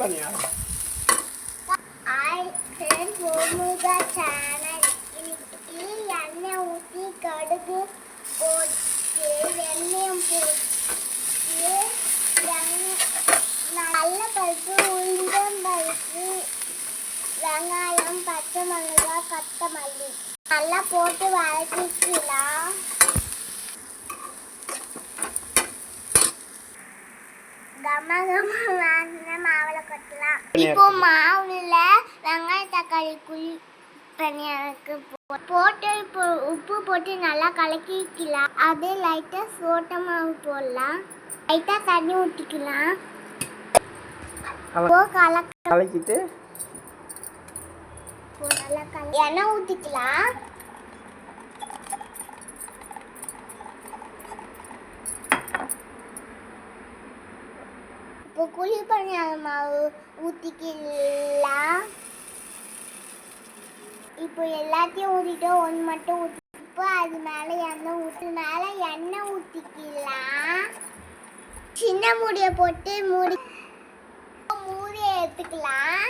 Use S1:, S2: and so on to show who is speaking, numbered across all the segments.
S1: பண்ணியா
S2: எண்ணெய் ஊற்றி கடுகு போட்டு வெந்தயம் போட்டு நல்ல பருப்பு உளுந்தம் பருப்பு வெங்காயம் பச்சை மிளகாய் கொத்தமல்லி நல்லா போட்டு வதக்கிக்கலாம். மாவுல கொட்டலாம். இப்போ மாவுல வெங்காய தக்காளி குழி பண்ணியாக்கு போட்டு இப்போ உப்பு போட்டு நல்லா கலக்கிக்கலாம். அது லைட்டா சோட்ட மாவு போடலாம். லைட்டா தண்ணி ஊற்றிக்கலாம்.
S1: கலக்கிட்டு
S2: எண்ணெய் ஊற்றிக்கலாம். இப்போ குழி பணியார மாவு ஊற்றிக்கலாம். இப்போ எல்லாத்தையும் ஊற்றிட்டு ஒன்று மட்டும் ஊற்றி இப்போ அது மேலே எண்ணெய் ஊற்றிக்கலாம். சின்ன மூடியை போட்டு மூடியை எடுத்துக்கலாம்.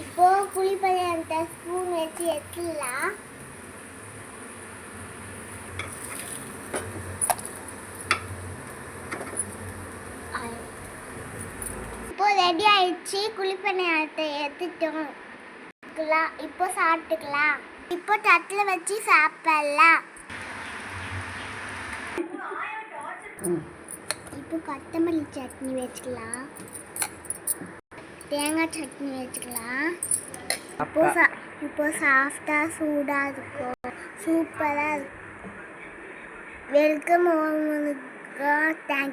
S2: இப்போ குழி பணியாரத்தை ஸ்பூன் வச்சு எடுத்துக்கலாம். இப்போ ரெடி ஆயிடுச்சு. குழிப்பணியாரத்தை எடுத்துட்டோம். இப்போ சாப்பிட்டுக்கலாம். இப்போ தட்டில் வச்சு சாப்பிடலாம். இப்போ கொத்தமல்லி சட்னி வச்சுக்கலாம். தேங்காய் சட்னி வச்சுக்கலாம். இப்போ சாஃப்டாக சூடாக இருக்கும். சூப்பராக இருக்கும். வெல்கம். தேங்க்யூ.